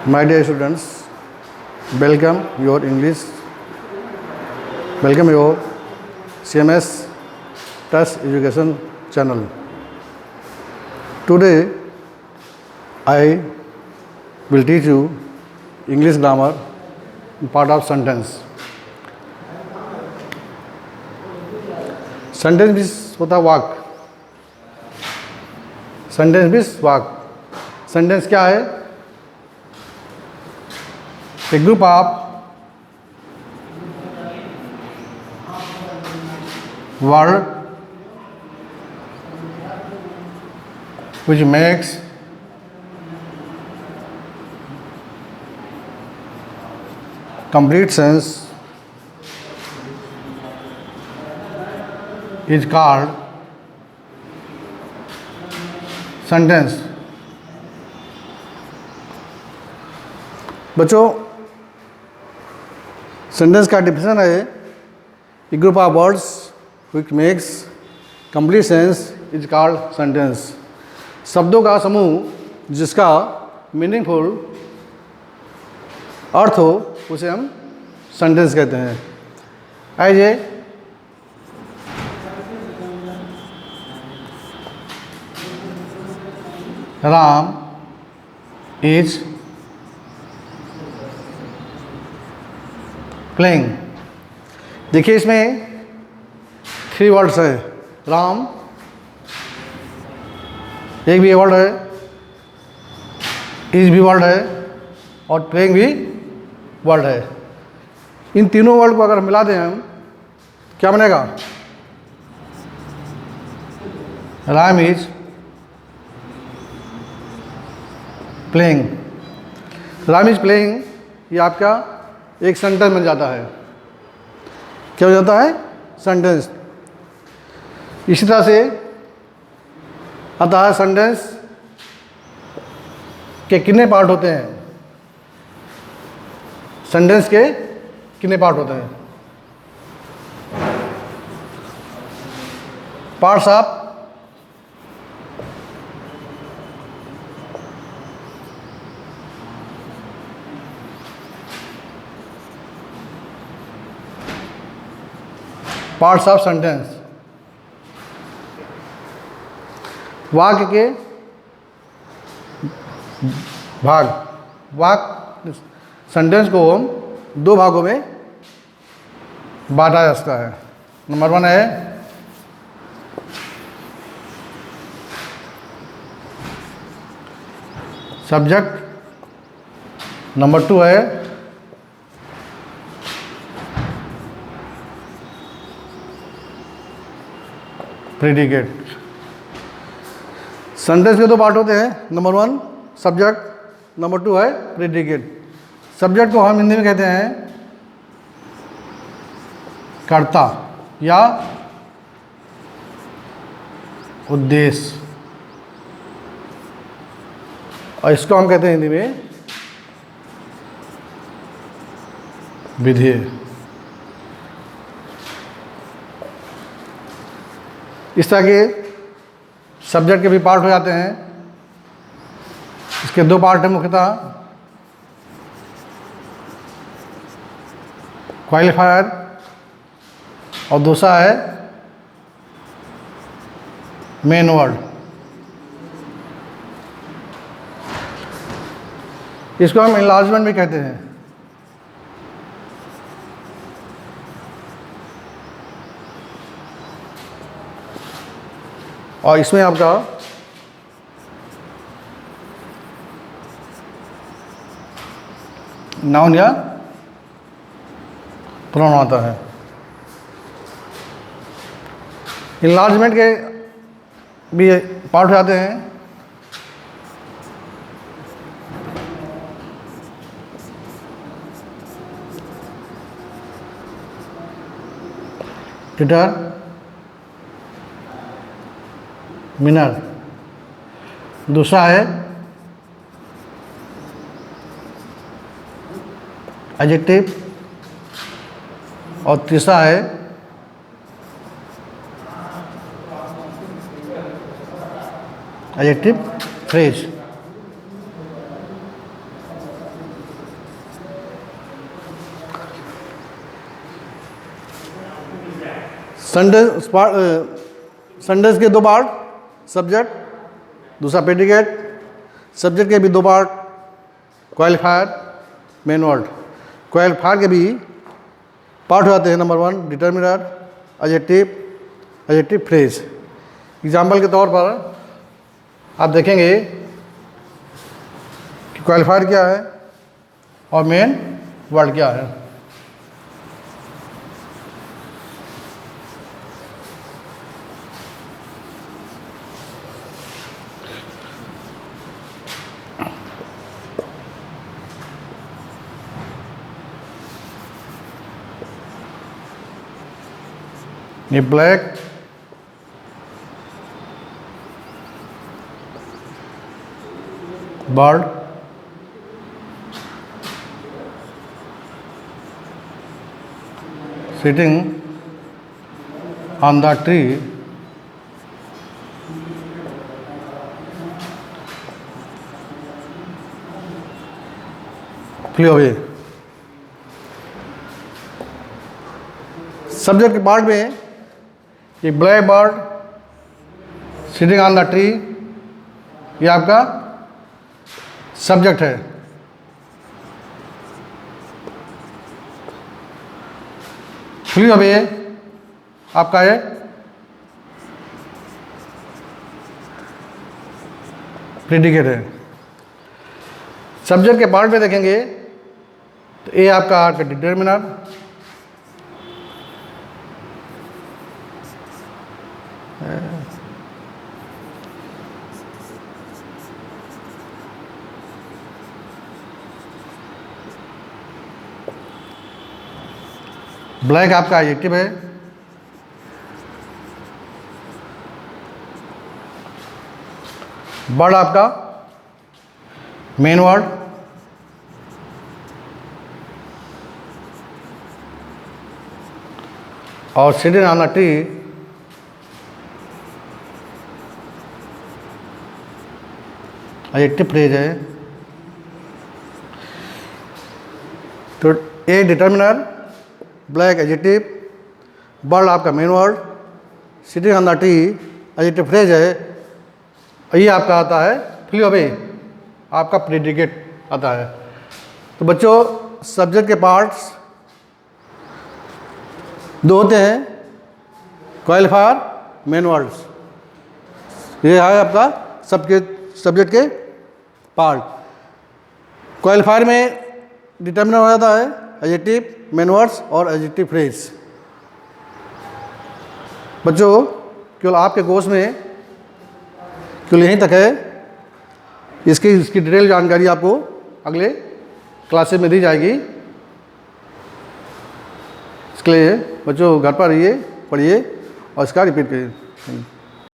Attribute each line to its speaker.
Speaker 1: My dear students, welcome your English, welcome your CMS Touch Education channel. Today I will teach you English grammar part of sentence. Sentence means होता वाक. Sentence means वाक. Sentence क्या है? A group of word which makes complete sense is called sentence. बच्चों, sentence का definition है a group of words which makes complete sense is called sentence. शब्दों का समूह जिसका मीनिंगफुल अर्थ हो उसे हम सेंटेंस कहते हैं. आइए राम इज प्लेइंग. देखिए इसमें 3 वर्ड्स है. राम एक भी वर्ड है, इज भी वर्ड है और प्लेइंग भी वर्ड है. इन तीनों वर्ड को अगर मिला दें हम, क्या बनेगा? Ram is playing. Ram is playing ये आपका एक सेंटेंस बन जाता है. क्या हो जाता है? सेंटेंस. इसी तरह से आता है सेंटेंस के कितने पार्ट होते हैं. सेंटेंस के कितने पार्ट होते हैं? Parts of parts of sentence. वाक्य के भाग. वाक्य सेंटेंस को हम 2 भागों में बांटा जा सकता है. नंबर 1 है सब्जेक्ट, नंबर 2 है प्रेडिकेट. सेंटेंस के 2 पार्ट होते हैं. नंबर 1 सब्जेक्ट, नंबर 2 है प्रेडिकेट. सब्जेक्ट को हम हिंदी में कहते हैं कर्ता या उद्देश्य, और इसको हम कहते हैं हिंदी में विधेय. इस तरह के सब्जेक्ट के भी पार्ट हो जाते हैं. इसके 2 पार्ट हैं मुख्यतः, क्वालिफायर और दूसरा है मेन वर्ड. इसको हम इनलार्जमेंट भी कहते हैं. और इसमें आपका नाउन या प्रोनाउन आता है. इनलार्जमेंट के भी पार्ट हो जाते हैं. टिटर मिनर. दूसरा है एडजेक्टिव और तीसरा है एडजेक्टिव फ्रेज. सेंटेंस के दो पार्ट, सब्जेक्ट, दूसरा प्रेडिकेट। सब्जेक्ट के भी दो part, qualifier, main word. Qualifier के भी पार्ट हो जाते हैं, number 1 determiner, adjective phrase. Example के तौर पर आप देखेंगे कि क्वालिफायर क्या है और मेन वर्ड क्या है। ये black bird sitting on the tree flew away। Subject के पार्ट में ये black bird sitting on the tree, ये आपका सब्जेक्ट है। फ्ली अवे आपका है प्रेडिकेट है। सब्जेक्ट के पार्ट में देखेंगे तो ए आपका डिटर्मिनर, ब्लैक आपका एडजेक्टिव है, बर्ड आपका मेन वर्ड, और sitting on the tree adjective phrase है। तो ए डिटर्मिनर, ब्लैक एडजेक्टिव, बर्ड आपका main word, sitting on the tree adjective phrase है। ये आपका आता है फ्ली अवे, आपका प्रेडिकेट आता है। तो बच्चों सब्जेक्ट के पार्ट्स दो होते हैं, क्वालिफायर, मेन वर्ड्स। ये है आपका सब्जेक्ट के पार्ट। क्वालिफायर में डिटर्मिनर हो जाता है, एडजेक्टिव, मेन वर्ड्स और एडजेक्टिव फ्रेज। बच्चों केवल आपके कोर्स में केवल यहीं तक है। इसकी डिटेल जानकारी आपको अगले क्लासेस में दी जाएगी। इसके लिए बच्चों घर पर रहिए, पढ़िए और इसका रिपीट करिए।